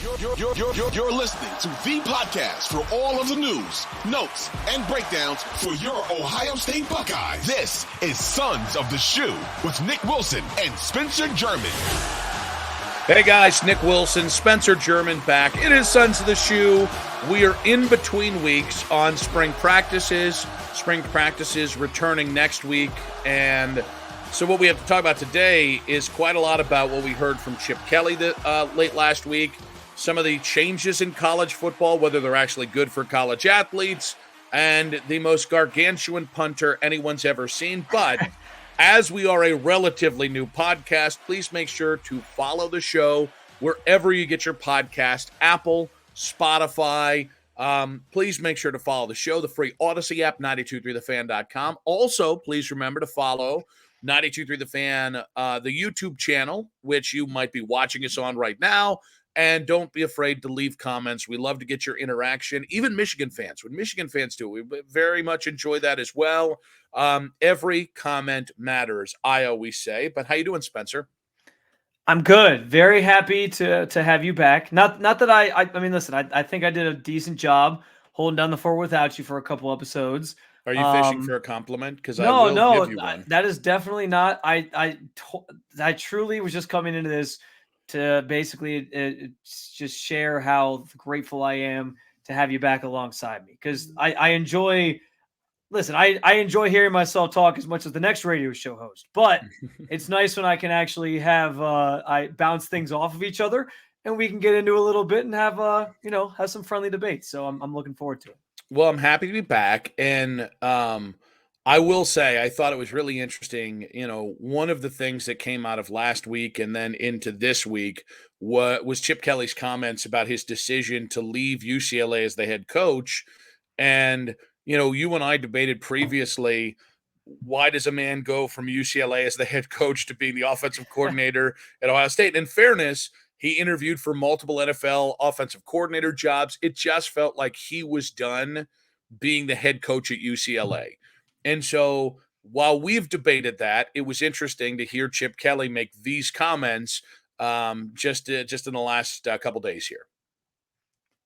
You're listening to the podcast for all of the news, notes, and breakdowns for your Ohio State Buckeyes. This is Sons of the Shoe with Nick Wilson and Spencer German. Hey guys, Nick Wilson, Spencer German back. It is Sons of the Shoe. We are in between weeks on spring practices. Spring practices returning next week. And so what we have to talk about today is quite a lot about what we heard from Chip Kelly late last week. Some of the changes in college football, whether they're actually good for college athletes, and the most gargantuan punter anyone's ever seen. But as we are a relatively new podcast, please make sure to follow the show wherever you get your podcast, Apple, Spotify. Please make sure to follow the show, the free Odyssey app, 923thefan.com. Also, please remember to follow 923 The Fan, the YouTube channel, which you might be watching us on right now. And don't be afraid to leave comments. We love to get your interaction. Even Michigan fans, when Michigan fans do, we very much enjoy that as well. Every comment matters, I always say. But how you doing, Spencer? I'm good. Very happy to have you back. Not that I mean, listen, I think I did a decent job holding down the fort without you for a couple episodes. Are you fishing for a compliment? Because no, I will give you one. That is definitely not. I truly was just coming into this to basically just share how grateful I am to have you back alongside me. Because I enjoy hearing myself talk as much as the next radio show host. But it's nice when I can actually have I bounce things off of each other and we can get into a little bit and have have some friendly debates. So I'm looking forward to it. Well, I'm happy to be back. And I will say, I thought it was really interesting. One of the things that came out of last week and then into this week was Chip Kelly's comments about his decision to leave UCLA as the head coach. And, you and I debated previously, why does a man go from UCLA as the head coach to being the offensive coordinator at Ohio State? In fairness, he interviewed for multiple NFL offensive coordinator jobs. It just felt like he was done being the head coach at UCLA. And so while we've debated that, it was interesting to hear Chip Kelly make these comments just in the last couple days here.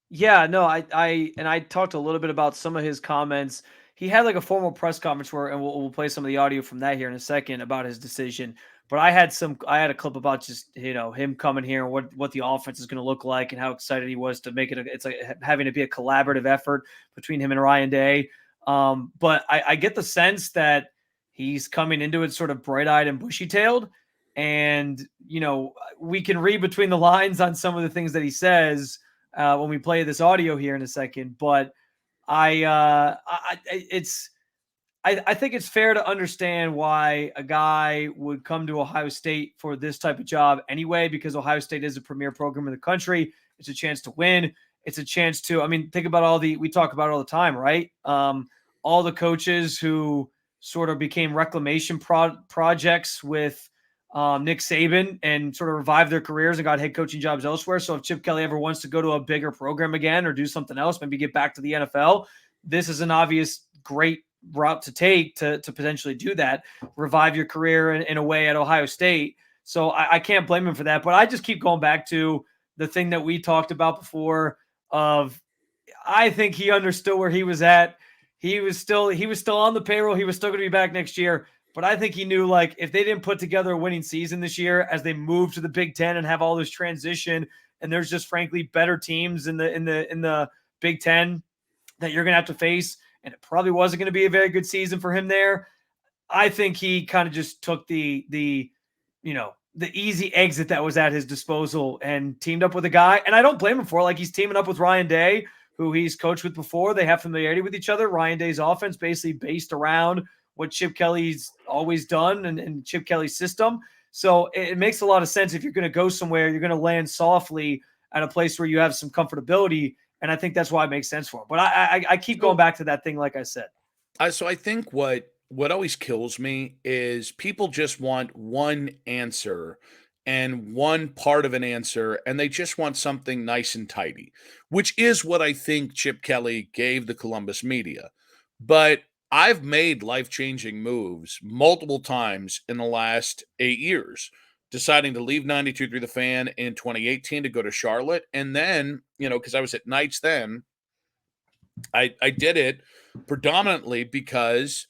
Yeah, no, I talked a little bit about some of his comments. He had like a formal press conference and we'll play some of the audio from that here in a second about his decision. But I had a clip about just, him coming here and what the offense is going to look like and how excited he was to make it. It's like having to be a collaborative effort between him and Ryan Day. But I get the sense that he's coming into it sort of bright-eyed and bushy-tailed. And, we can read between the lines on some of the things that he says when we play this audio here in a second. But I think it's fair to understand why a guy would come to Ohio State for this type of job anyway, because Ohio State is a premier program in the country. It's a chance to win. It's a chance to, think about we talk about it all the time, right? All the coaches who sort of became reclamation projects with Nick Saban and sort of revived their careers and got head coaching jobs elsewhere. So if Chip Kelly ever wants to go to a bigger program again or do something else, maybe get back to the NFL, this is an obvious great route to take to potentially do that, revive your career in a way at Ohio State. So I can't blame him for that. But I just keep going back to the thing that we talked about before of I think he understood where he was at. He was still on the payroll. He was still going to be back next year. But I think he knew, like, if they didn't put together a winning season this year as they move to the Big Ten and have all this transition, and there's just frankly better teams in the Big Ten that you're going to have to face, and it probably wasn't going to be a very good season for him there. I think he kind of just took the easy exit that was at his disposal and teamed up with a guy. And I don't blame him for it. Like, he's teaming up with Ryan Day, who he's coached with before. They have familiarity with each other. Ryan Day's offense basically based around what Chip Kelly's always done and Chip Kelly's system. So it makes a lot of sense. If you're going to go somewhere, you're going to land softly at a place where you have some comfortability. And I think that's why it makes sense for him. But I keep going back to that thing, like I said. So I think what always kills me is people just want one answer and one part of an answer, and they just want something nice and tidy, which is what I think Chip Kelly gave the Columbus media. But I've made life-changing moves multiple times in the last 8 years. deciding to leave 92.3 The Fan in 2018 to go to Charlotte. And then, because I was at Knights then, I did it predominantly because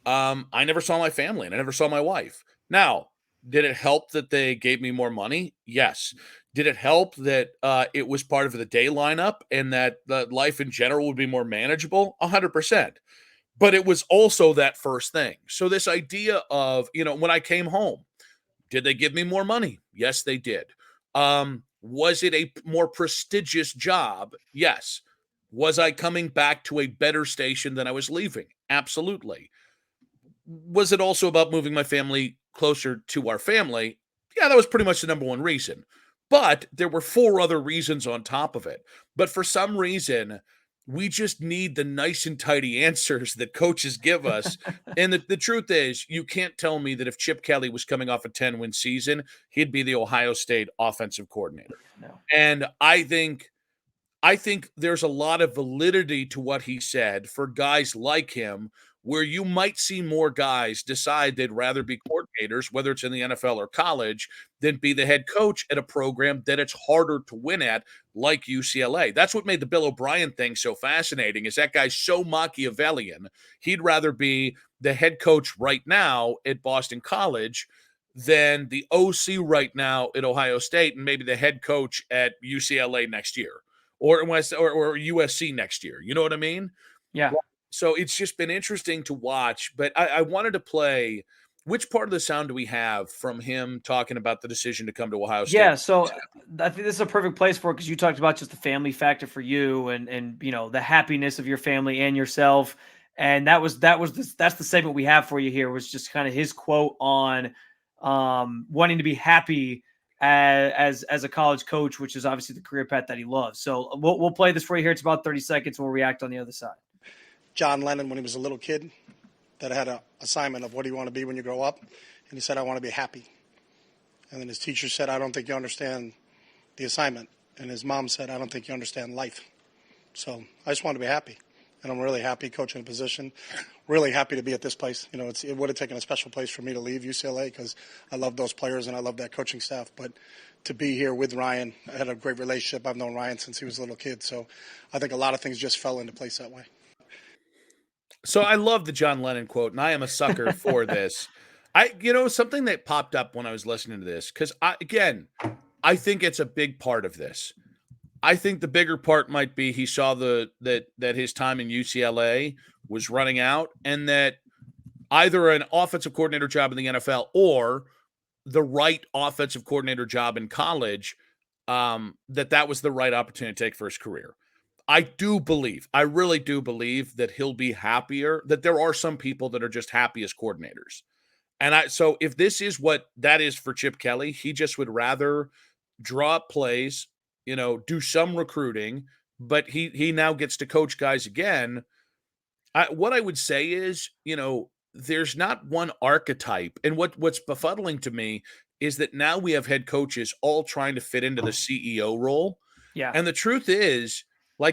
I never saw my family and I never saw my wife. Now, did it help that they gave me more money? Yes. Did it help that it was part of the day lineup and that the life in general would be more manageable? 100%. But it was also that first thing. So this idea of, when I came home, did they give me more money? Yes, they did. Was it a more prestigious job? Yes. Was I coming back to a better station than I was leaving? Absolutely. Was it also about moving my family closer to our family? Yeah, that was pretty much the number one reason. But there were 4 other reasons on top of it. But for some reason, we just need the nice and tidy answers that coaches give us. And the truth is, you can't tell me that if Chip Kelly was coming off a 10-win season, he'd be the Ohio State offensive coordinator. No. And I think there's a lot of validity to what he said for guys like him, where you might see more guys decide they'd rather be coordinators, whether it's in the NFL or college, than be the head coach at a program that it's harder to win at, like UCLA. That's what made the Bill O'Brien thing so fascinating, is that guy's so Machiavellian. He'd rather be the head coach right now at Boston College than the OC right now at Ohio State and maybe the head coach at UCLA next year. Or USC next year. You know what I mean? Yeah. So it's just been interesting to watch. But I wanted to play, which part of the sound do we have from him talking about the decision to come to Ohio State? Yeah, so I think this is a perfect place for it, because you talked about just the family factor for you and the happiness of your family and yourself. And that's the segment we have for you here, was just kind of his quote on wanting to be happy as a college coach, which is obviously the career path that he loves. So we'll play this for you here. It's about 30 seconds. We'll react on the other side. John Lennon, when he was a little kid, that had an assignment of what do you want to be when you grow up, and he said, I want to be happy. And then his teacher said, I don't think you understand the assignment. And his mom said, I don't think you understand life. So I just want to be happy. And I'm really happy coaching a position, really happy to be at this place. It would have taken a special place for me to leave UCLA, because I love those players and I love that coaching staff. But to be here with Ryan, I had a great relationship. I've known Ryan since he was a little kid. So I think a lot of things just fell into place that way. So I love the John Lennon quote, and I am a sucker for this. Something that popped up when I was listening to this, because I think it's a big part of this. I think the bigger part might be he saw that his time in UCLA was running out, and that either an offensive coordinator job in the NFL or the right offensive coordinator job in college, that was the right opportunity to take for his career. I really do believe that he'll be happier, that there are some people that are just happy as coordinators. And so if this is what that is for Chip Kelly, he just would rather draw up plays, do some recruiting, but he now gets to coach guys again. What I would say is, there's not one archetype. And what's befuddling to me is that now we have head coaches all trying to fit into the CEO role. Yeah. And the truth is,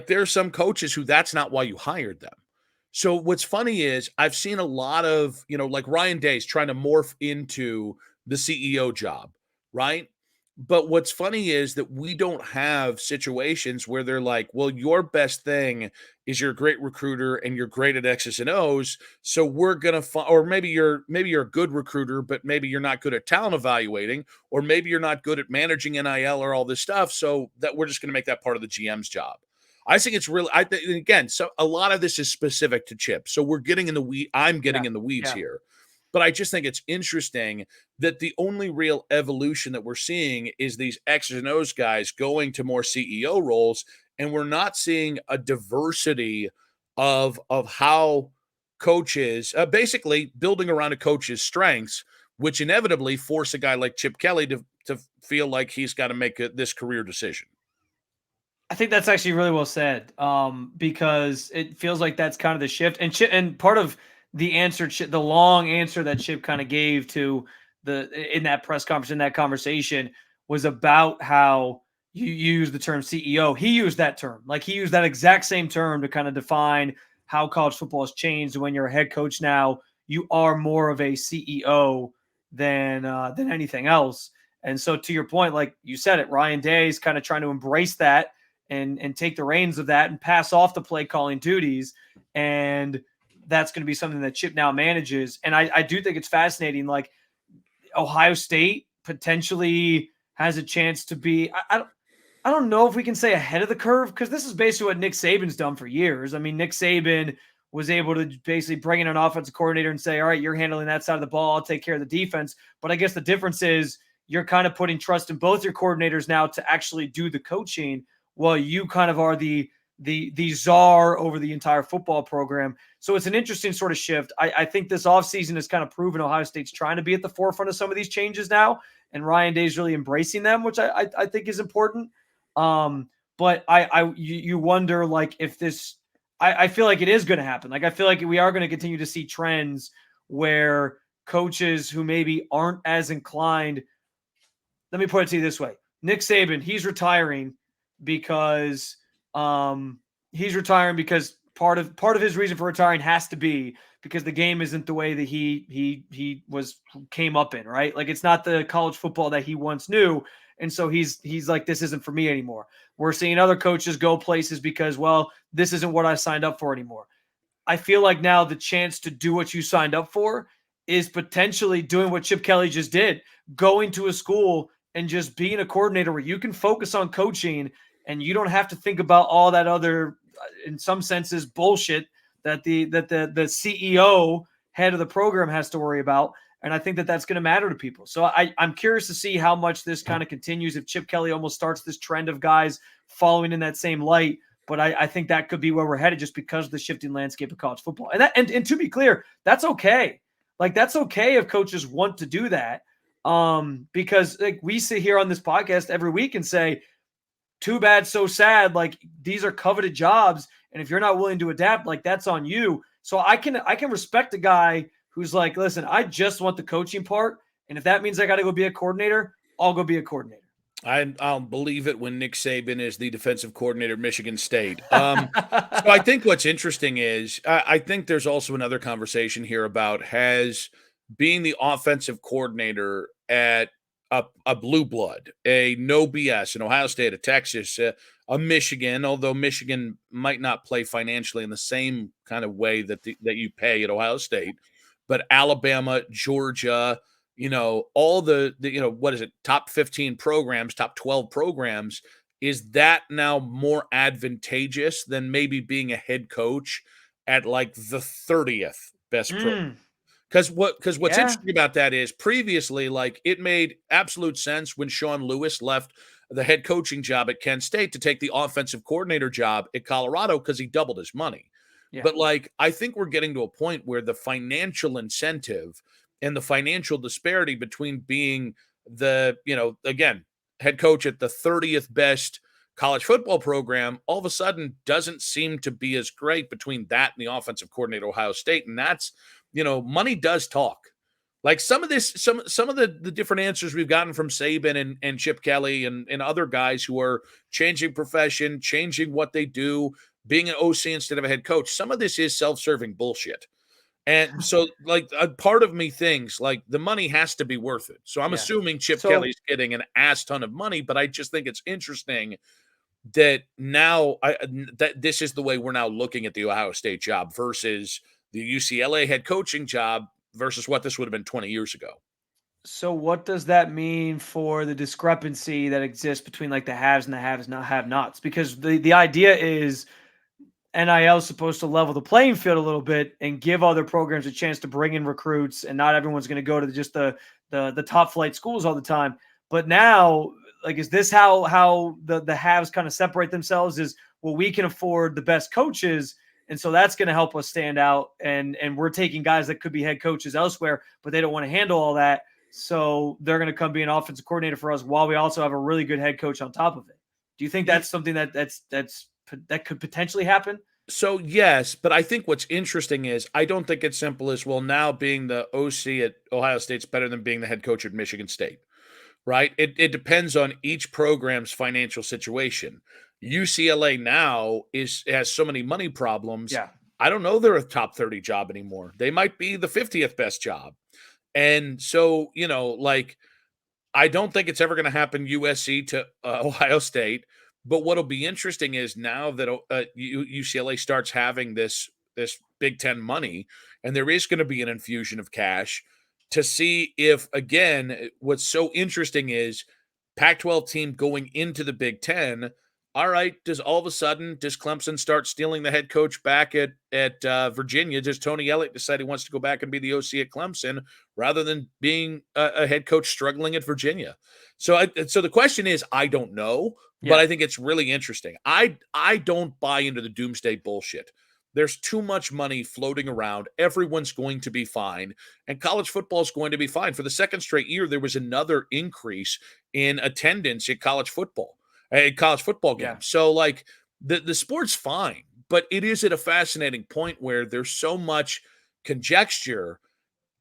there's some coaches who that's not why you hired them. So what's funny is I've seen a lot of, like Ryan Day's trying to morph into the CEO job, right? But what's funny is that we don't have situations where they're like, well, your best thing is you're a great recruiter and you're great at X's and O's. So we're going to, or maybe you're a good recruiter, but maybe you're not good at talent evaluating, or maybe you're not good at managing NIL or all this stuff. So that we're just going to make that part of the GM's job. I think it's really, again, so a lot of this is specific to Chip. So we're getting in the weeds. I'm getting in the weeds here. But I just think it's interesting that the only real evolution that we're seeing is these X's and O's guys going to more CEO roles, and we're not seeing a diversity of how coaches, basically building around a coach's strengths, which inevitably force a guy like Chip Kelly to feel like he's got to make this career decision. I think that's actually really well said, because it feels like that's kind of the shift. And part of the answer, the long answer that Chip kind of gave to in that press conference, in that conversation, was about how you use the term CEO. He used that term. He used that exact same term to kind of define how college football has changed. When you're a head coach now, you are more of a CEO than anything else. And so to your point, like you said it, Ryan Day is kind of trying to embrace that and take the reins of that and pass off the play calling duties. And that's going to be something that Chip now manages. And I do think it's fascinating. Like Ohio State potentially has a chance to be, I don't know if we can say ahead of the curve, because this is basically what Nick Saban's done for years. I mean, Nick Saban was able to basically bring in an offensive coordinator and say, all right, you're handling that side of the ball, I'll take care of the defense. But I guess the difference is you're kind of putting trust in both your coordinators now to actually do the coaching, while you kind of are the czar over the entire football program. So it's an interesting sort of shift. I think this offseason has kind of proven Ohio State's trying to be at the forefront of some of these changes now, and Ryan Day's really embracing them, which I think is important. But you wonder, like, if this, I feel like it is going to happen. Like, I feel like we are going to continue to see trends where coaches who maybe aren't as inclined. Let me put it to you this way. Nick Saban, he's retiring because part of his reason for retiring has to be because the game isn't the way that he came up in, right? Like, it's not the college football that he once knew. And so he's like, this isn't for me anymore. We're seeing other coaches go places because, well, this isn't what I signed up for anymore. I feel like now the chance to do what you signed up for is potentially doing what Chip Kelly just did, going to a school and just being a coordinator where you can focus on coaching and you don't have to think about all that other, in some senses, bullshit that the CEO, head of the program, has to worry about. And I think that that's going to matter to people. So I'm curious to see how much this kind of continues, if Chip Kelly almost starts this trend of guys following in that same light. But I think that could be where we're headed just because of the shifting landscape of college football. And to be clear, that's okay. Like, that's okay if coaches want to do that. Because like we sit here on this podcast every week and say, too bad, so sad. Like, these are coveted jobs. And if you're not willing to adapt, like, that's on you. So I can respect a guy who's like, listen, I just want the coaching part. And if that means I got to go be a coordinator, I'll go be a coordinator. I'll believe it when Nick Saban is the defensive coordinator at Michigan State. So I think what's interesting is I think there's also another conversation here about being the offensive coordinator at a blue blood, a no BS, an Ohio State, a Texas, a Michigan, although Michigan might not play financially in the same kind of way that you pay at Ohio State, but Alabama, Georgia, all the what is it, top 15 programs, top 12 programs, is that now more advantageous than maybe being a head coach at like the 30th best program? Because what's interesting about that is previously, like, it made absolute sense when Sean Lewis left the head coaching job at Kent State to take the offensive coordinator job at Colorado because he doubled his money. Yeah. But like, I think we're getting to a point where the financial incentive and the financial disparity between being the, again, head coach at the 30th best college football program all of a sudden doesn't seem to be as great between that and the offensive coordinator at Ohio State. And that's, money does talk. Like some of the different answers we've gotten from Saban and Chip Kelly and other guys who are changing profession, changing what they do, being an OC instead of a head coach. Some of this is self-serving bullshit. And so, like, a part of me thinks, like, the money has to be worth it. So I'm assuming Chip Kelly's getting an ass ton of money, but I just think it's interesting that now that this is the way we're now looking at the Ohio State job versus the UCLA head coaching job versus what this would have been 20 years ago. So what does that mean for the discrepancy that exists between like the haves and the have-nots? Because the idea is NIL is supposed to level the playing field a little bit and give other programs a chance to bring in recruits, and not everyone's going to go to just the top flight schools all the time. But now, like, is this how the haves kind of separate themselves? Is, well, we can afford the best coaches, and so that's going to help us stand out. And we're taking guys that could be head coaches elsewhere, but they don't want to handle all that. So they're going to come be an offensive coordinator for us while we also have a really good head coach on top of it. Do you think that's something that could potentially happen? So yes, but I think what's interesting is I don't think it's simple as, well, now being the OC at Ohio State's better than being the head coach at Michigan State, right? It depends on each program's financial situation. UCLA now has so many money problems. Yeah. I don't know they're a top 30 job anymore. They might be the 50th best job. And so, like, I don't think it's ever going to happen USC to Ohio State. But what'll be interesting is now that UCLA starts having this Big Ten money, and there is going to be an infusion of cash to see if, again, what's so interesting is Pac-12 team going into the Big Ten. All right, does Clemson start stealing the head coach back at Virginia? Does Tony Elliott decide he wants to go back and be the OC at Clemson rather than being a head coach struggling at Virginia? So the question is, I don't know, but I think it's really interesting. I don't buy into the doomsday bullshit. There's too much money floating around. Everyone's going to be fine, and college football is going to be fine. For the second straight year, there was another increase in attendance at college football games. Yeah. So, like, the sport's fine, but it is at a fascinating point where there's so much conjecture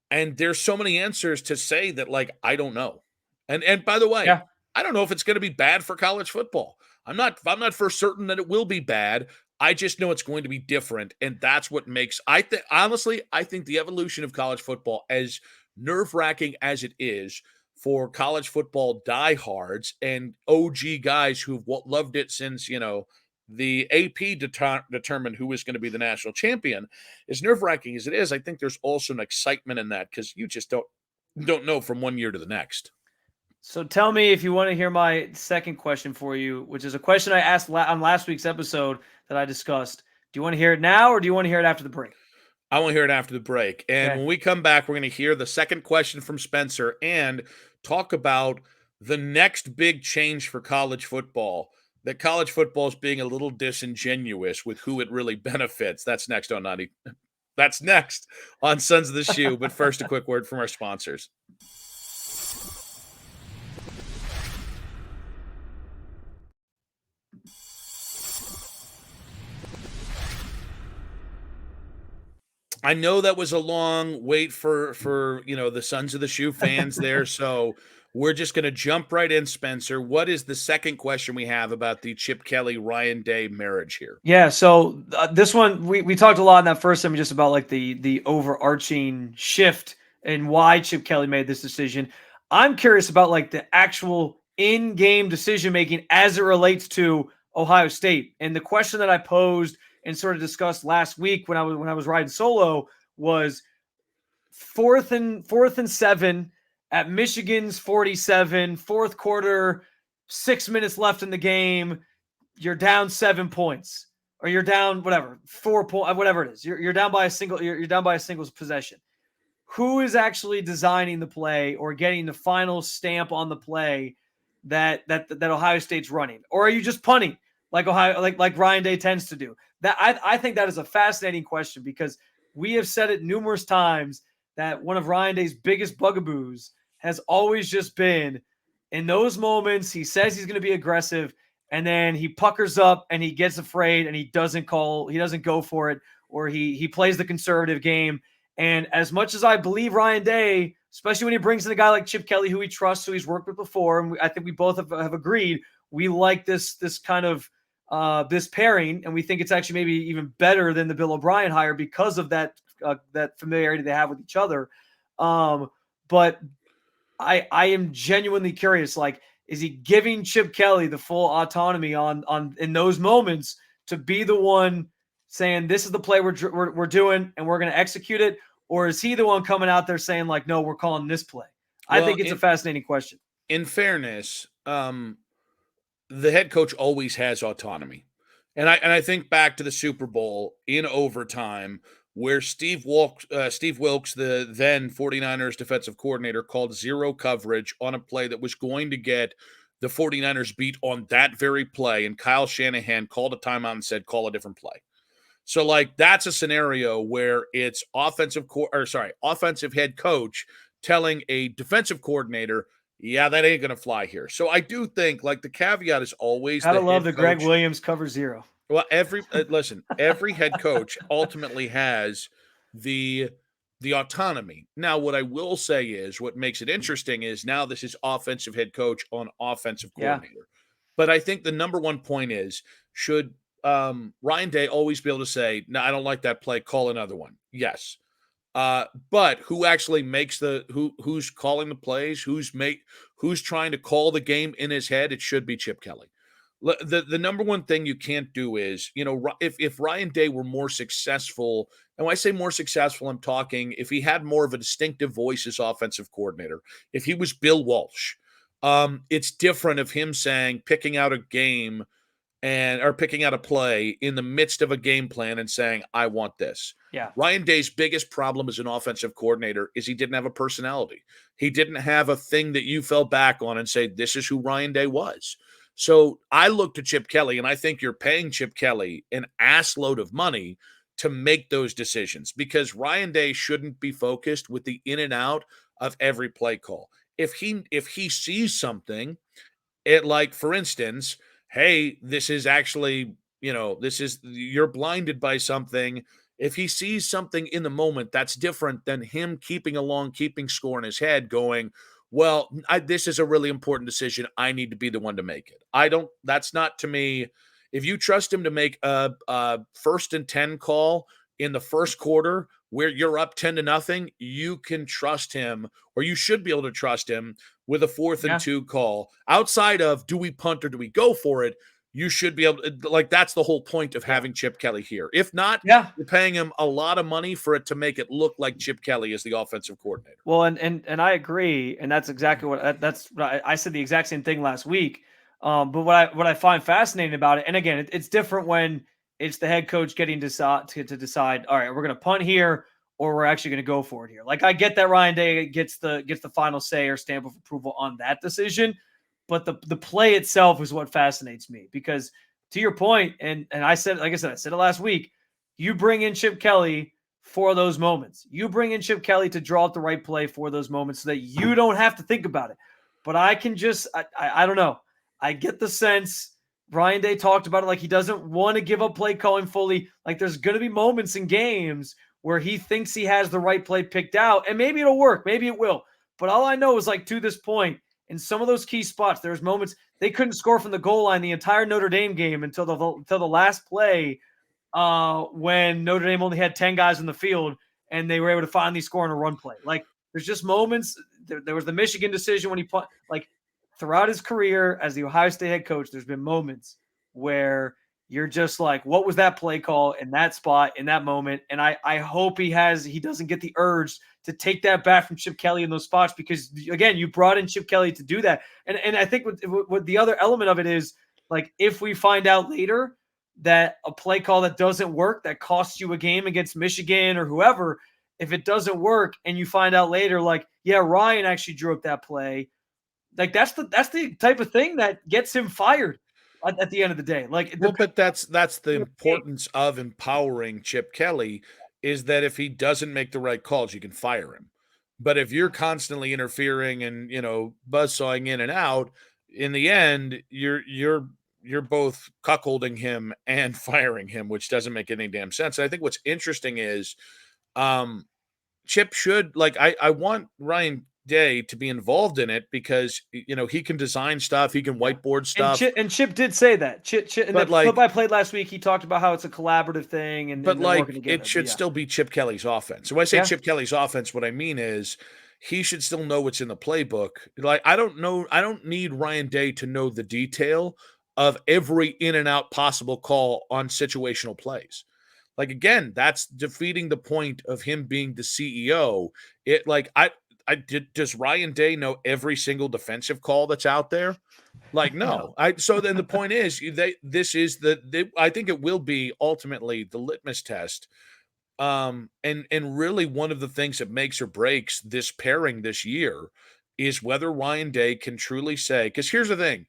and there's so many answers to say that, like, I don't know. And by the way, I don't know if it's going to be bad for college football. I'm not for certain that it will be bad. I just know it's going to be different, and that's what makes I think the evolution of college football, as nerve-wracking as it is for college football diehards and OG guys who've loved it since, the AP determined who was going to be the national champion, as nerve-wracking as it is, I think there's also an excitement in that because you just don't know from one year to the next. So tell me if you want to hear my second question for you, which is a question I asked on last week's episode that I discussed. Do you want to hear it now or do you want to hear it after the break? I want to hear it after the break. And when we come back, we're going to hear the second question from Spencer and talk about the next big change for college football, that college football is being a little disingenuous with who it really benefits. That's next on Sons of the Shoe. But first, a quick word from our sponsors. I know that was a long wait for the Sons of the Shoe fans there, so we're just going to jump right in, Spencer. What is the second question we have about the Chip Kelly Ryan Day marriage here? Yeah, so this one we talked a lot in that first time just about like the overarching shift and why Chip Kelly made this decision. I'm curious about like the actual in-game decision making as it relates to Ohio State. And the question that I posed and sort of discussed last week when I was riding solo was fourth and 7 at Michigan's 47, fourth quarter, 6 minutes left in the game. You're down 7 points, or you're down 4 points, whatever it is. You're down by a single. You're down by a single possession. Who is actually designing the play or getting the final stamp on the play that Ohio State's running, or are you just punting like Ryan Day tends to do? That I think that is a fascinating question because we have said it numerous times that one of Ryan Day's biggest bugaboos has always just been in those moments he says he's going to be aggressive and then he puckers up and he gets afraid and he doesn't go for it, or he plays the conservative game. And as much as I believe Ryan Day, especially when he brings in a guy like Chip Kelly, who he trusts, who he's worked with before, and I think we both have agreed, we like this kind of this pairing, and we think it's actually maybe even better than the Bill O'Brien hire because of that familiarity they have with each other. But I am genuinely curious, like, is he giving Chip Kelly the full autonomy on in those moments to be the one saying this is the play we're doing and we're going to execute it, or is he the one coming out there saying like, no, we're calling this play? I think it's a fascinating question. In fairness, the head coach always has autonomy. And I think back to the Super Bowl in overtime where Steve Wilks, the then 49ers defensive coordinator, called zero coverage on a play that was going to get the 49ers beat on that very play. And Kyle Shanahan called a timeout and said, call a different play. So, like, that's a scenario where it's offensive head coach telling a defensive coordinator, yeah, that ain't going to fly here. So I do think, like, the caveat is always I love the Greg Williams cover zero. Well, every head coach ultimately has the autonomy. Now, what I will say is what makes it interesting is now this is offensive head coach on offensive coordinator. Yeah. But I think the number one point is, should Ryan Day always be able to say, no, I don't like that play, call another one? Yes. But who actually makes who's calling the plays, who's trying to call the game in his head? It should be Chip Kelly. The number one thing you can't do is, if Ryan Day were more successful, and when I say more successful, I'm talking if he had more of a distinctive voice as offensive coordinator, if he was Bill Walsh, it's different of him picking out a game or picking out a play in the midst of a game plan and saying, I want this. Yeah. Ryan Day's biggest problem as an offensive coordinator is he didn't have a personality. He didn't have a thing that you fell back on and say, this is who Ryan Day was. So I looked at Chip Kelly, and I think you're paying Chip Kelly an ass load of money to make those decisions, because Ryan Day shouldn't be focused with the in and out of every play call. If he sees something, like, for instance, hey, this is actually, you're blinded by something. If he sees something in the moment, that's different than him keeping score in his head going, well, this is a really important decision. I need to be the one to make it. That's not, to me, if you trust him to make a 1st and 10 call in the first quarter where you're up 10-0, you can trust him, or you should be able to trust him with a 4th and 2 call. Outside of, do we punt or do we go for it? You should be able to, that's the whole point of having Chip Kelly here. If not, you're paying him a lot of money for it to make it look like Chip Kelly is the offensive coordinator. Well, and I agree, and that's exactly I said the exact same thing last week. But what I find fascinating about it, and again, it's different when it's the head coach getting to decide, all right, we're going to punt here, or we're actually going to go for it here. Like, I get that Ryan Day gets the final say or stamp of approval on that decision, but the play itself is what fascinates me, because to your point, and I said, like I said it last week, you bring in Chip Kelly for those moments. You bring in Chip Kelly to draw up the right play for those moments so that you don't have to think about it. But I can just, I don't know. I get the sense Ryan Day talked about it like he doesn't want to give up play calling fully. Like, there's going to be moments in games where he thinks he has the right play picked out, and maybe it'll work. Maybe it will. But all I know is, like, to this point, in some of those key spots, there's moments they couldn't score from the goal line the entire Notre Dame game until the last play, when Notre Dame only had 10 guys in the field and they were able to finally score on a run play. Like, there's just moments. There was the Michigan decision when he put, like, throughout his career as the Ohio State head coach, there's been moments where you're just like, what was that play call in that spot, in that moment? And I hope he doesn't get the urge to take that back from Chip Kelly in those spots, because, again, you brought in Chip Kelly to do that. And I think what the other element of it is, like, if we find out later that a play call that doesn't work, that costs you a game against Michigan or whoever, if it doesn't work and you find out later, like, yeah, Ryan actually drew up that play, like, that's the type of thing that gets him fired at the end of the day. Like, but that's the importance of empowering Chip Kelly, is that if he doesn't make the right calls, you can fire him. But if you're constantly interfering and, buzzsawing in and out, in the end, you're both cuckolding him and firing him, which doesn't make any damn sense. And I think what's interesting is, Chip should, like, I want Ryan Day to be involved in it, because he can design stuff, he can whiteboard stuff, and Chip did say that. Chip in the clip I played last week, he talked about how it's a collaborative thing, and it should still be Chip Kelly's offense. So when I say Chip Kelly's offense, what I mean is he should still know what's in the playbook. Like, I don't need Ryan Day to know the detail of every in and out possible call on situational plays. Like, again, that's defeating the point of him being the CEO. Does Ryan Day know every single defensive call that's out there? Like, no. So then the point is, I think it will be ultimately the litmus test. And really one of the things that makes or breaks this pairing this year is whether Ryan Day can truly say, because here's the thing,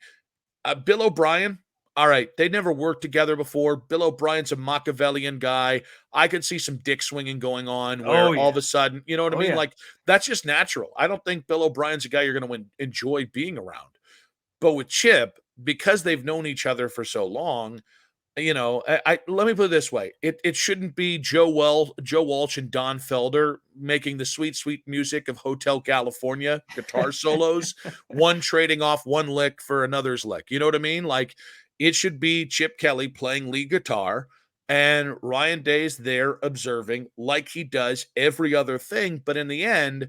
Bill O'Brien, all right, they never worked together before. Bill O'Brien's a Machiavellian guy. I could see some dick swinging going on where all of a sudden, you know what I mean? Yeah. Like, that's just natural. I don't think Bill O'Brien's a guy you're going to enjoy being around. But with Chip, because they've known each other for so long, let me put it this way. It shouldn't be Joe Walsh and Don Felder making the sweet, sweet music of Hotel California guitar solos, one trading off one lick for another's lick. You know what I mean? Like, it should be Chip Kelly playing lead guitar And Ryan Day's there observing like he does every other thing. But in the end,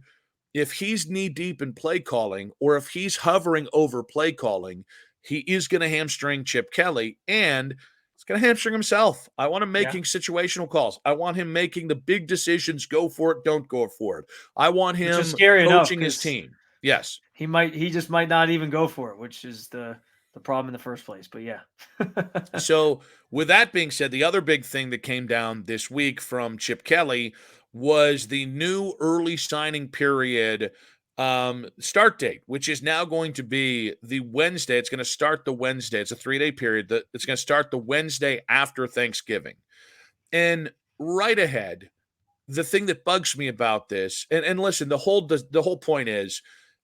if he's knee deep in play calling or if he's hovering over play calling, he is going to hamstring Chip Kelly and it's going to hamstring himself. I want him making situational calls. I want him making the big decisions. Go for it. Don't go for it. I want Which is him scary enough coaching his team. Yes. he just might not even go for it, which is the problem in the first place. But yeah. So with that being said, the other big thing that came down this week from Chip Kelly was the new early signing period start date, which is now going to be the Wednesday. It's going to start the Wednesday. It's a 3-day period. It's going to start the Wednesday after Thanksgiving. And right ahead, the thing that bugs me about this, and listen, the whole point is,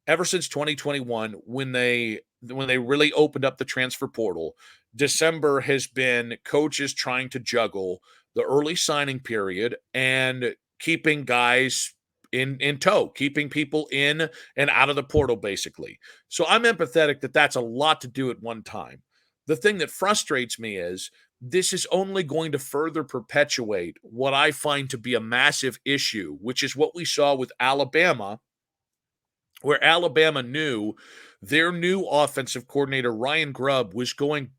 ever since 2021, when they really opened up the transfer portal, December has been coaches trying to juggle the early signing period and keeping guys in tow, keeping people in and out of the portal, basically. So I'm empathetic that that's a lot to do at one time. The thing that frustrates me is this is only going to further perpetuate what I find to be a massive issue, which is what we saw with Alabama, where Alabama knew their new offensive coordinator, Ryan Grubb, was going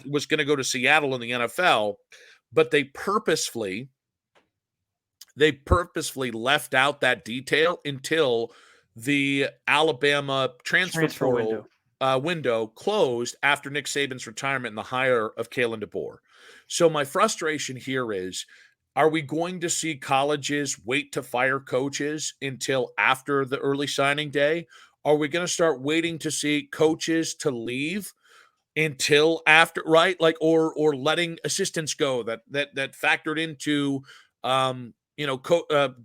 was going to go to Seattle in the NFL, but they purposefully left out that detail until the Alabama transfer portal window closed after Nick Saban's retirement and the hire of Kalen DeBoer. So my frustration here is, are we going to see colleges wait to fire coaches until after the early signing day? Are we going to start waiting to see coaches to leave until after, right? Like, or letting assistants go that factored into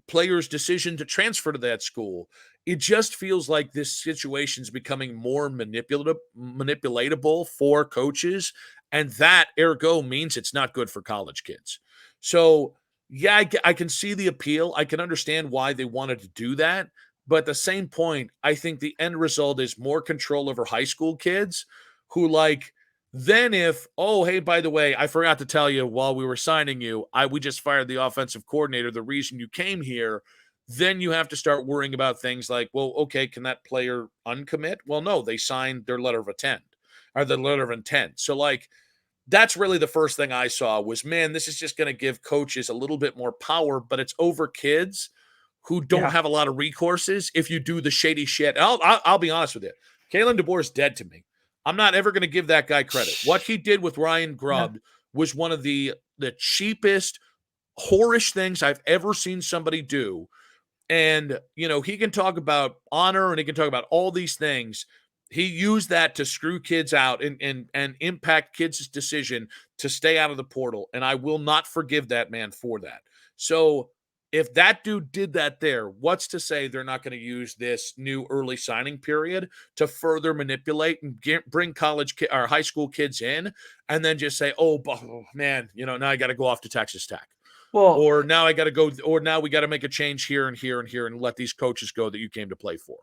players' decision to transfer to that school. It just feels like this situation is becoming more manipulatable for coaches, and that ergo means it's not good for college kids. So, yeah, I can see the appeal. I can understand why they wanted to do that. But at the same point, I think the end result is more control over high school kids who, like, then if, oh, hey, by the way, I forgot to tell you while we were signing you, we just fired the offensive coordinator, the reason you came here, then you have to start worrying about things like, well, okay, can that player uncommit? Well, no, they signed their letter of intent. So, like, that's really the first thing I saw was, man, this is just going to give coaches a little bit more power, but it's over kids who don't have a lot of recourses if you do the shady shit. I'll be honest with you. Kalen DeBoer is dead to me. I'm not ever going to give that guy credit. What he did with Ryan Grubb was one of the cheapest, whorish things I've ever seen somebody do. And, he can talk about honor and he can talk about all these things. He used that to screw kids out and impact kids' decision to stay out of the portal. And I will not forgive that man for that. So if that dude did that there, what's to say they're not going to use this new early signing period to further manipulate and bring college or high school kids in and then just say, oh, man, now I got to go off to Texas Tech. Well, or now I got to go, or now we got to make a change here and here and here and let these coaches go that you came to play for.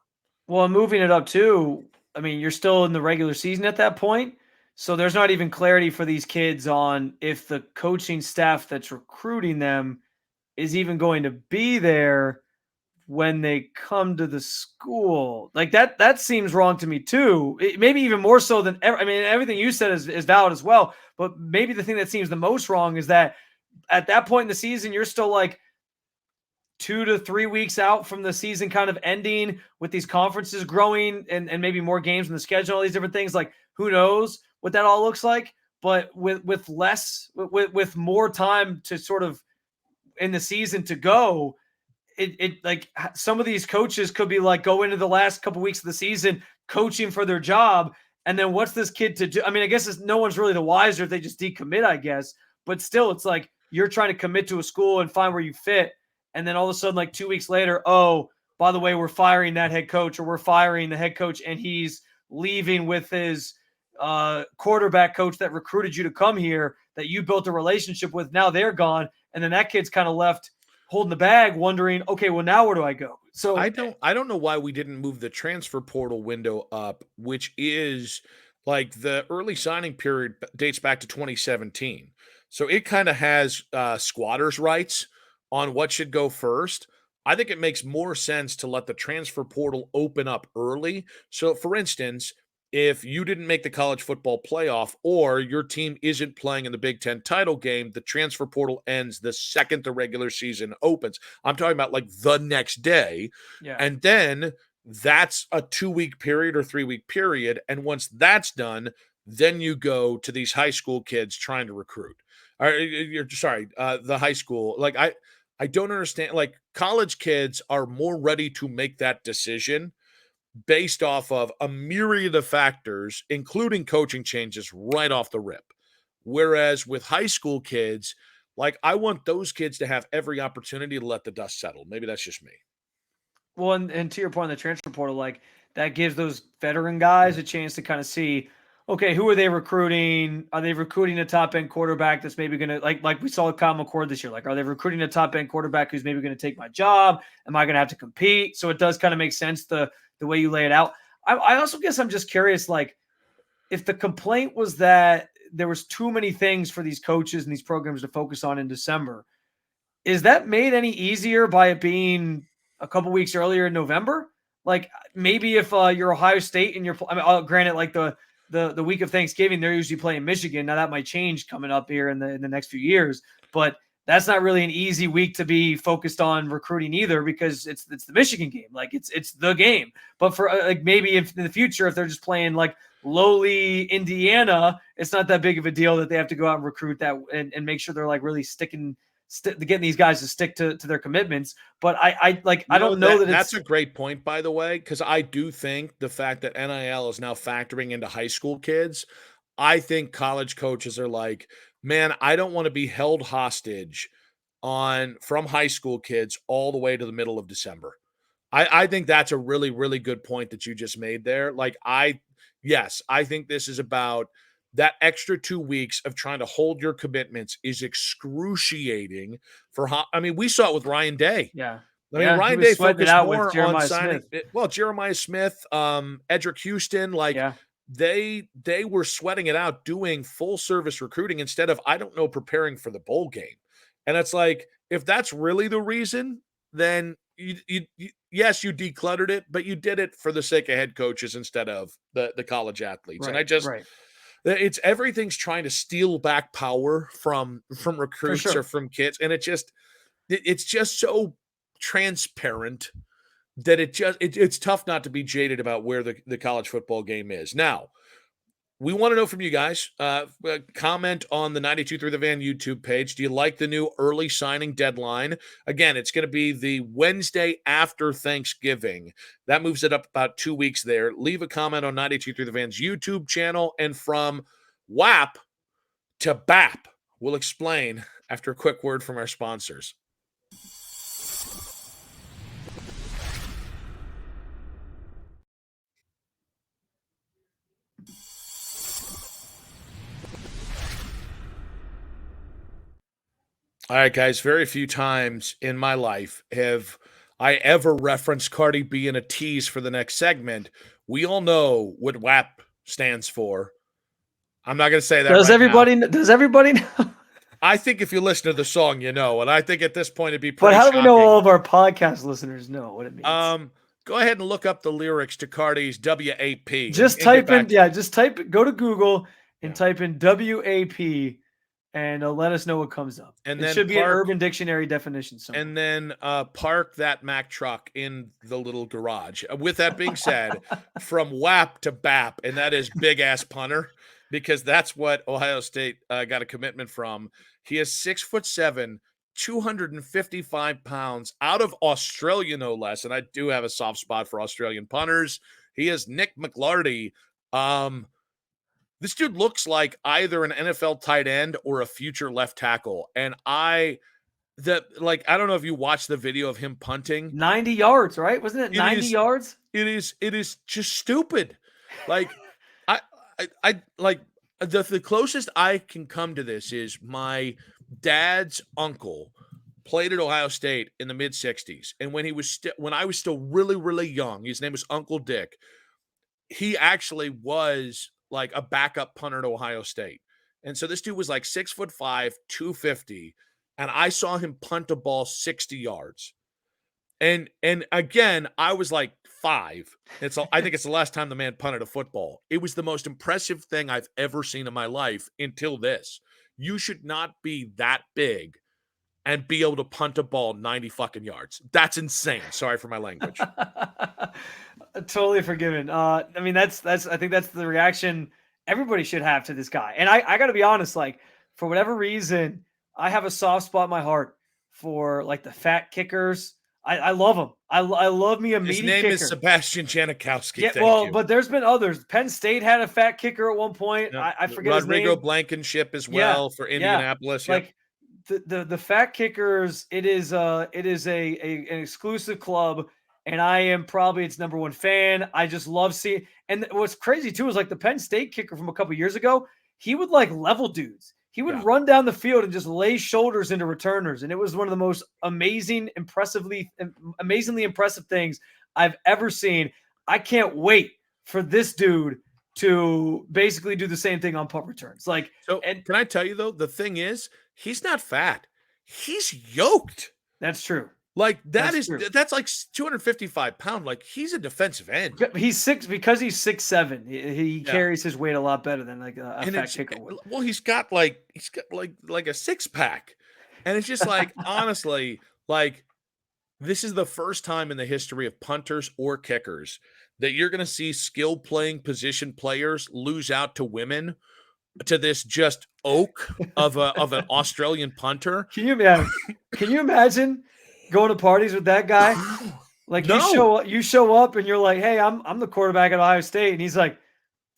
Well, moving it up too, I mean, you're still in the regular season at that point. So there's not even clarity for these kids on if the coaching staff that's recruiting them is even going to be there when they come to the school. Like that seems wrong to me too. Maybe even more so than ever. I mean, everything you said is valid as well. But maybe the thing that seems the most wrong is that at that point in the season, you're still like 2 to 3 weeks out from the season kind of ending with these conferences growing and maybe more games in the schedule, all these different things. Like, who knows what that all looks like? But with more time to sort of in the season to go, it like some of these coaches could be like go into the last couple weeks of the season coaching for their job. And then what's this kid to do? I mean, I guess no one's really the wiser if they just decommit, I guess. But still, it's like you're trying to commit to a school and find where you fit. And then all of a sudden, like 2 weeks later, oh, by the way, we're firing that head coach, or we're firing the head coach and he's leaving with his quarterback coach that recruited you to come here that you built a relationship with. Now they're gone. And then that kid's kind of left holding the bag wondering, okay, well, now where do I go? So I don't know why we didn't move the transfer portal window up, which is like the early signing period dates back to 2017. So it kind of has squatters' rights on what should go first. I think it makes more sense to let the transfer portal open up early. So, for instance, if you didn't make the college football playoff or your team isn't playing in the Big Ten title game, the transfer portal ends the second the regular season opens. I'm talking about like the next day. Yeah. And then that's a 2-week period or 3-week period. And once that's done, then you go to these high school kids trying to recruit. You're sorry, the high school. Like I don't understand. Like college kids are more ready to make that decision based off of a myriad of factors, including coaching changes right off the rip. Whereas with high school kids, like I want those kids to have every opportunity to let the dust settle. Maybe that's just me. Well, and to your point on the transfer portal, like that gives those veteran guys a chance to kind of see, okay, who are they recruiting? Are they recruiting a top end quarterback that's maybe going to like we saw with Kyle McCord this year? Like, are they recruiting a top end quarterback who's maybe going to take my job? Am I going to have to compete? So it does kind of make sense the way you lay it out. I also guess I'm just curious, like, if the complaint was that there was too many things for these coaches and these programs to focus on in December, is that made any easier by it being a couple weeks earlier in November? Like maybe if you're Ohio State and granted, like the week of Thanksgiving, they're usually playing Michigan. Now that might change coming up here in the next few years, but that's not really an easy week to be focused on recruiting either, because it's the Michigan game. Like it's the game. But for like maybe if in the future, if they're just playing like lowly Indiana, it's not that big of a deal that they have to go out and recruit that and make sure they're like really getting these guys to stick to their commitments. But I don't know that that's a great point, by the way, because I do think the fact that NIL is now factoring into high school kids, I think college coaches are like, man, I don't want to be held hostage from high school kids all the way to the middle of December. I think that's a really, really good point that you just made there. Like yes, I think this is about that extra 2 weeks of trying to hold your commitments is excruciating we saw it with Ryan Day. Yeah. Ryan Day focused more with Jeremiah on signing. Smith. Well, Jeremiah Smith, Edric Houston, they were sweating it out doing full service recruiting instead of, I don't know, preparing for the bowl game. And it's like, if that's really the reason, then yes, you decluttered it, but you did it for the sake of head coaches instead of the college athletes. Right, and it's everything's trying to steal back power from recruits or from kids. And it's just so transparent that it's tough not to be jaded about where the college football game is. Now, we want to know from you guys. Comment on the 92.3 The Van YouTube page. Do you like the new early signing deadline? Again, it's going to be the Wednesday after Thanksgiving. That moves it up about 2 weeks there. Leave a comment on 92.3 The Van's YouTube channel. And from WAP to BAP, we'll explain after a quick word from our sponsors. All right, guys, very few times in my life have I ever referenced Cardi B in a tease for the next segment. We all know what WAP stands for. I'm not going to say that Does everybody know? I think if you listen to the song, you know. And I think at this point it'd be pretty But how shocking. do we know all of our podcast listeners know what it means? Go ahead and look up the lyrics to Cardi's WAP. Just go to Google and type in WAP. And let us know what comes up. And it should be an Urban Dictionary definition somewhere. And then park that Mack truck in the little garage. With that being said, from WAP to BAP, and that is big-ass punter, because that's what Ohio State got a commitment from. He is 6'7", 255 pounds, out of Australia, no less. And I do have a soft spot for Australian punters. He is Nick McLarty. This dude looks like either an NFL tight end or a future left tackle. And I don't know if you watched the video of him punting. 90 yards, right? Wasn't it 90 yards? It is just stupid. Like the closest I can come to this is my dad's uncle played at Ohio State in the mid 60s. And when I was still really, really young, his name was Uncle Dick. He actually was like a backup punter at Ohio State. And so this dude was like 6'5", 250, and I saw him punt a ball 60 yards. And again, I was like 5. I think it's the last time the man punted a football. It was the most impressive thing I've ever seen in my life until this. You should not be that big and be able to punt a ball 90 fucking yards. That's insane. Sorry for my language. Totally forgiven. I mean, I think that's the reaction everybody should have to this guy. And I got to be honest, like, for whatever reason, I have a soft spot in my heart for like the fat kickers. I love them. I love me a His meaty name kicker. is Sebastian Janikowski. Yeah, Thank well, you. but there's been others. Penn State had a fat kicker at one point. Yep. I forget Rodrigo his name. Blankenship as well for Indianapolis. Yeah. Yep. Like the fat kickers, it is an exclusive club, and I am probably its number one fan. I just love seeing. And what's crazy too is like the Penn State kicker from a couple years ago. He would like level dudes. He would run down the field and just lay shoulders into returners, and it was one of the most amazingly impressive things I've ever seen. I can't wait for this dude to basically do the same thing on punt returns. Can I tell you though, the thing is, he's not fat. He's yoked. That's true. Like that's like 255 pounds. Like he's a defensive end. He's 6'7". He carries his weight a lot better than like a fat kicker would. Well, he's got like a 6-pack, and it's just like honestly, like this is the first time in the history of punters or kickers that you're going to see skill playing position players lose out to women to this just oak of an Australian punter. Can you imagine going to parties with that guy? Like you show up and you're like, hey, I'm the quarterback at Ohio State, and he's like,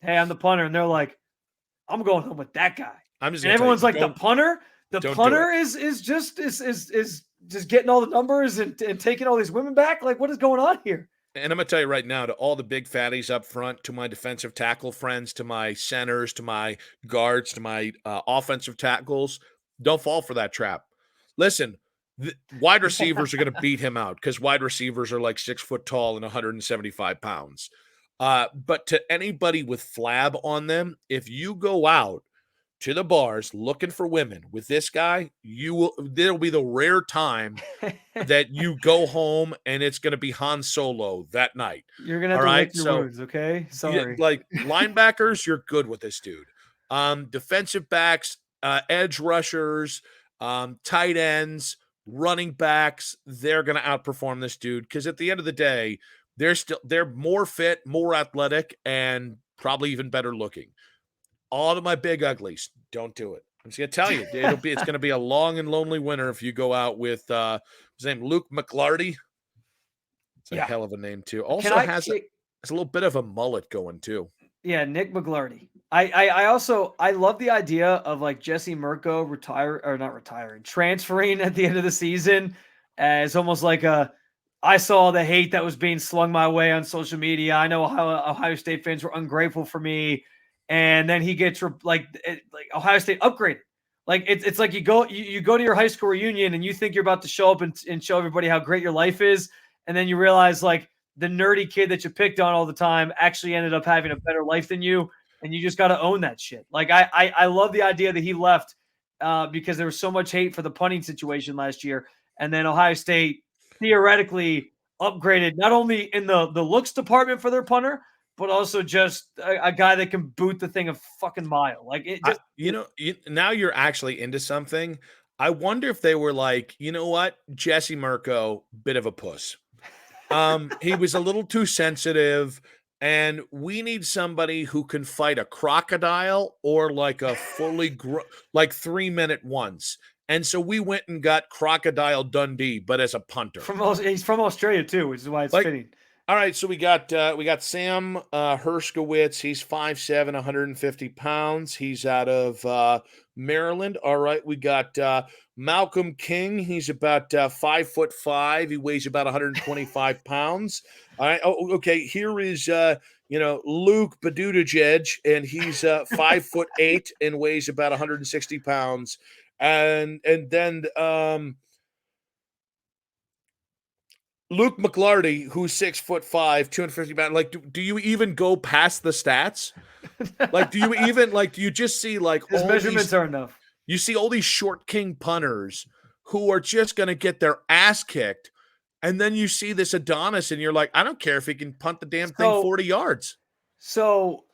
hey, I'm the punter, and they're like, I'm going home with that guy. And everyone's like, the punter is just getting all the numbers and taking all these women back. Like, what is going on here? And I'm going to tell you right now, to all the big fatties up front, to my defensive tackle friends, to my centers, to my guards, to my offensive tackles, don't fall for that trap. Listen, wide receivers are going to beat him out because wide receivers are like 6 foot tall and 175 pounds. But to anybody with flab on them, if you go out to the bars looking for women with this guy, there'll be the rare time that you go home and it's going to be Han Solo that night. You're going to have to lick your wounds, okay? Sorry. Like linebackers, you're good with this dude. Defensive backs, edge rushers, tight ends, running backs, they're going to outperform this dude because at the end of the day, they're more fit, more athletic, and probably even better looking. All of my big uglies, don't do it. I'm just gonna tell you, it's gonna be a long and lonely winter if you go out with his name Luke McLarty. It's a hell of a name too. Also has a little bit of a mullet going too. Yeah, Nick McLarty. I love the idea of like Jesse Mirko transferring at the end of the season as almost like I saw the hate that was being slung my way on social media. I know how Ohio State fans were ungrateful for me. And then he gets like Ohio State upgraded. Like it's like you go to your high school reunion and you think you're about to show up and show everybody how great your life is, and then you realize like the nerdy kid that you picked on all the time actually ended up having a better life than you, and you just got to own that shit. Like I love the idea that he left because there was so much hate for the punting situation last year, and then Ohio State theoretically upgraded not only in the looks department for their punter, but also just a guy that can boot the thing a fucking mile. Like it just, now you're actually into something. I wonder if they were like, you know what, Jesse Mirko, bit of a puss. He was a little too sensitive, and we need somebody who can fight a crocodile or like a fully 3-minute once. And so we went and got Crocodile Dundee, but as a punter. He's from Australia too, which is why it's fitting. All right, so we got Sam Herskowitz. He's 5'7", 150 pounds. He's out of Maryland. All right, we got Malcolm King. He's about 5'5". He weighs about 125 pounds. All right. Oh, okay. Here is Luke Badutagej, and he's 5'8" and weighs about 160 pounds. And then Luke McLarty, who's 6'5", 250 pounds, like, do you even go past the stats? Like, do you just see like His all measurements these, are enough. you see all these short king punters who are just going to get their ass kicked. And then you see this Adonis and you're like, I don't care if he can punt the damn thing 40 yards. So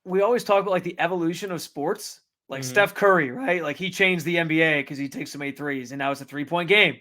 we always talk about like the evolution of sports, like Steph Curry, right? Like he changed the NBA because he takes so many threes and now it's a 3-point game.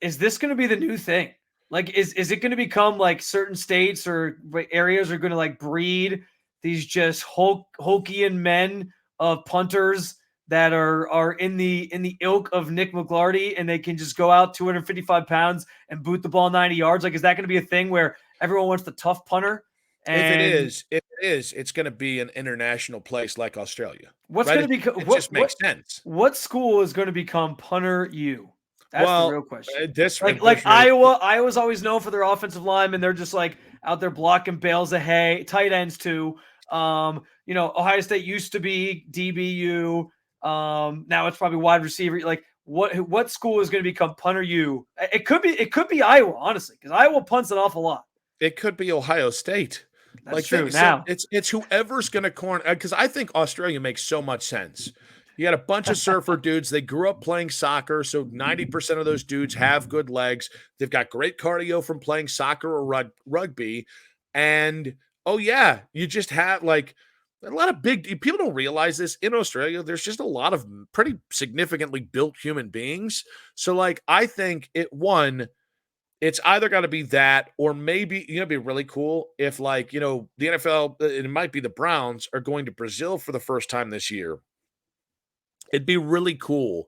Is this going to be the new thing? Like, is it going to become like certain states or areas are going to like breed these just Hulkian men of punters that are in the ilk of Nick McLarty and they can just go out 255 pounds and boot the ball 90 yards? Like, is that going to be a thing where everyone wants the tough punter? And If it is, it's going to be an international place like Australia. what's right? going to be It just makes sense. What school is going to become punter U? That's the real question. Like Iowa. Iowa's always known for their offensive line, and they're just like out there blocking bales of hay. Tight ends too. Ohio State used to be DBU. Now it's probably wide receiver. Like what school is going to become punter U? It could be Iowa, honestly, because Iowa punts an awful lot. It could be Ohio State. That's true. Now it's whoever's going to corner, because I think Australia makes so much sense. You got a bunch of surfer dudes. They grew up playing soccer, so 90% of those dudes have good legs. They've got great cardio from playing soccer or rugby. And, you just have like a lot of people don't realize this. In Australia, there's just a lot of pretty significantly built human beings. So, like, I think it's either got to be that or maybe, it'd be really cool if, like, the NFL, it might be the Browns, are going to Brazil for the first time this year. It'd be really cool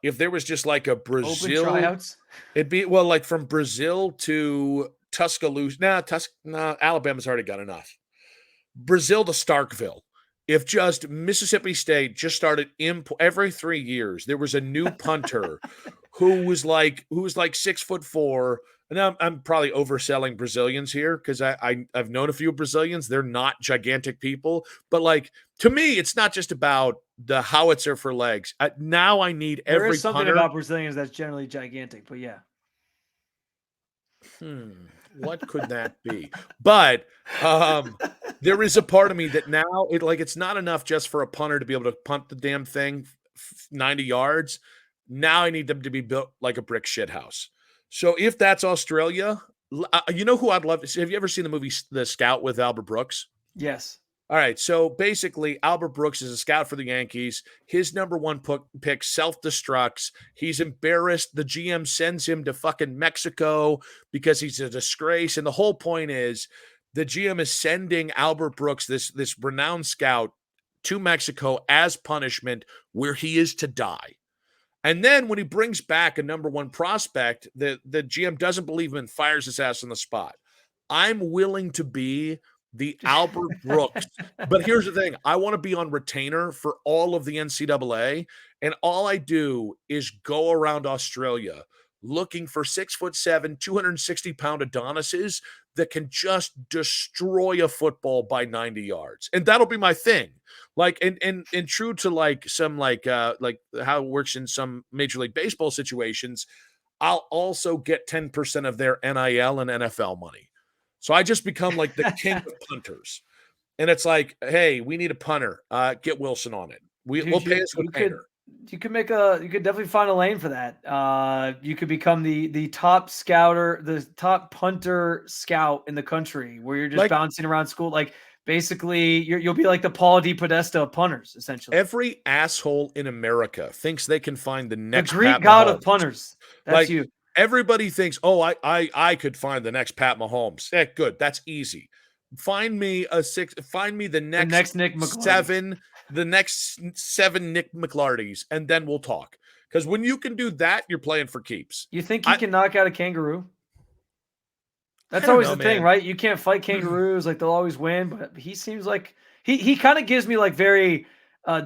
if there was just like a Brazil open tryouts. It'd be like from Brazil to Tuscaloosa. Alabama's already got enough. Brazil to Starkville. If just Mississippi State just started every 3 years, there was a new punter who was like 6'4". And I'm probably overselling Brazilians here because I've known a few Brazilians. They're not gigantic people, but like to me, it's not just about the howitzer for legs. Now I need every punter. There is something about Brazilians that's generally gigantic, but yeah. What could that be? But there is a part of me that now it's not enough just for a punter to be able to punt the damn thing 90 yards. Now I need them to be built like a brick shit house. So if that's Australia, you know who I'd love to see? Have you ever seen the movie The Scout with Albert Brooks? Yes. All right. So basically, Albert Brooks is a scout for the Yankees. His number one pick self-destructs. He's embarrassed. The GM sends him to fucking Mexico because he's a disgrace. And the whole point is the GM is sending Albert Brooks, this renowned scout, to Mexico as punishment where he is to die. And then when he brings back a number one prospect, the GM doesn't believe him and fires his ass on the spot. I'm willing to be the Albert Brooks. But here's the thing. I want to be on retainer for all of the NCAA. And all I do is go around Australia looking for 6'7", 260-pound Adonises that can just destroy a football by 90 yards. And that'll be my thing. Like, and true to like some like how it works in some Major League Baseball situations, I'll also get 10% of their NIL and NFL money. So I just become like the king of punters. And it's like, hey, we need a punter. Get Wilson on it. We'll pay us with retainer. You could definitely find a lane for that. You could become the top scouter, the top punter scout in the country, where you're just bouncing around school. Like basically, you'll be like the Paul DePodesta of punters, essentially. Every asshole in America thinks they can find the next Greek Pat god Mahomes. of punters. That's you. Everybody thinks, oh, I could find the next Pat Mahomes. Good, that's easy. Find me the next Nick McLarty. The next seven Nick McLartys, and then we'll talk. Because when you can do that, you're playing for keeps. You think he can knock out a kangaroo? That's always the thing, right? You can't fight kangaroos. Like, they'll always win. But he seems like he kind of gives me like very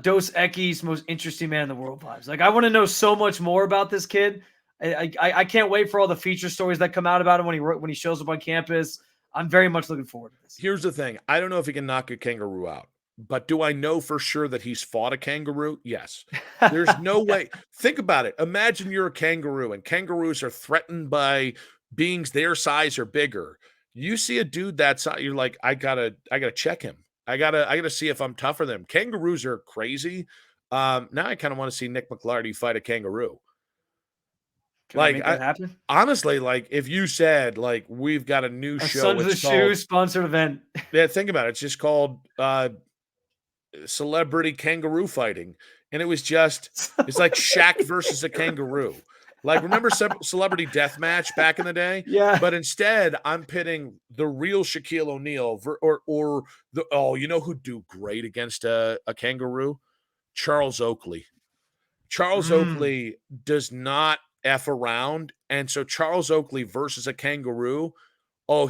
Dos Equis, most interesting man in the world vibes. Like, I want to know so much more about this kid. I can't wait for all the feature stories that come out about him when he shows up on campus. I'm very much looking forward to this. Here's the thing. I don't know if he can knock a kangaroo out. But do I know for sure that he's fought a kangaroo? Yes. There's no way. Think about it. Imagine you're a kangaroo, and kangaroos are threatened by beings their size or bigger. You see a dude that size, you're like, I gotta check him. I gotta see if I'm tougher than him. Kangaroos are crazy. Now I kind of want to see Nick McLarty fight a kangaroo. Can we make that happen? Honestly, like if you said like we've got a new show, Sons of the Shoe sponsored event. Yeah, think about it. It's just called Celebrity Kangaroo Fighting, and it was just it's like Shaq versus a kangaroo. Like remember Celebrity Deathmatch back in the day? Yeah. But instead, I'm pitting the real Shaquille O'Neal or the you know who'd do great against a kangaroo? Charles Oakley. Charles Oakley does not F around. And so Charles Oakley versus a kangaroo,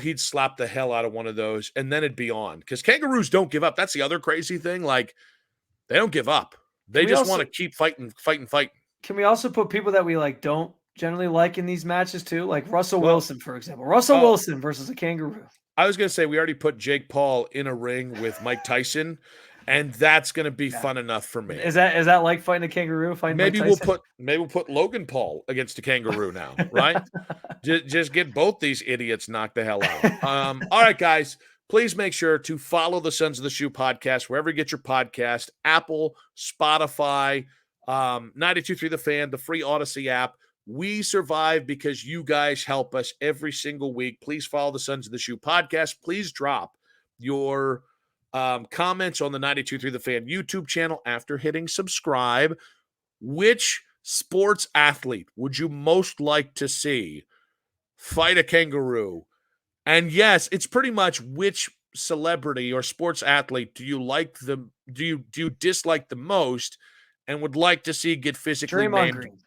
he'd slap the hell out of one of those and then it'd be on. Because kangaroos don't give up. That's the other crazy thing. Like, they don't give up. They just want to keep fighting. Can we also put people that we like don't generally like in these matches too? Like Russell Wilson, for example. Russell Wilson versus a kangaroo. I was going to say, we already put Jake Paul in a ring with Mike Tyson. And that's going to be fun enough for me. Is that like fighting a kangaroo? Maybe we'll put Logan Paul against a kangaroo now, right? just get both these idiots knocked the hell out. All right, guys, please make sure to follow the Sons of the Shoe podcast wherever you get your podcast: Apple, Spotify, 92.3 The Fan, the free Odyssey app. We survive because you guys help us every single week. Please follow the Sons of the Shoe podcast. Please drop your comments on the 92.3 The Fan YouTube channel after hitting subscribe. Which sports athlete would you most like to see fight a kangaroo? And yes, it's pretty much which celebrity or sports athlete do you dislike the most and would like to see get physically named? Green.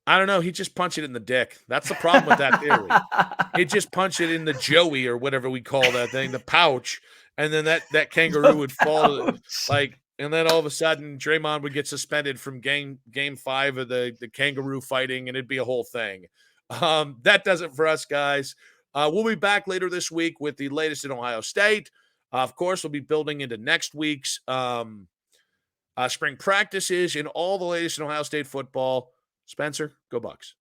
I don't know. He just punched it in the dick. That's the problem with that theory. He just punched it in the joey or whatever we call that thing, the pouch, and then that kangaroo would fall and then all of a sudden Draymond would get suspended from game 5 of the kangaroo fighting, and it'd be a whole thing. That does it for us, guys. We'll be back later this week with the latest in Ohio State. Of course, we'll be building into next week's spring practices and all the latest in Ohio State football. Spencer, go Bucks.